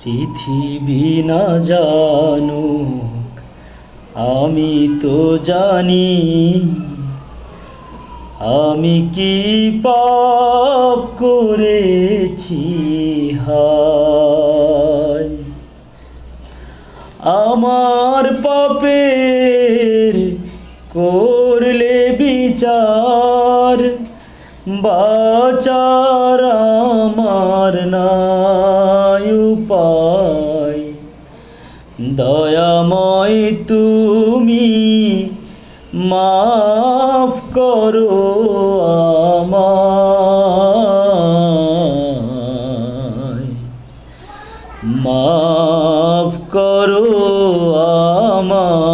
পৃথিবী না জানুক আমি তো জানি, আমি কি পাপ করেছি হায়। আমার পাপের করলে বিচার, বাঁচার আমার নাই উপায়। দয়াময় তুমি মাফ করো আমায়, মাফ করো আমায়।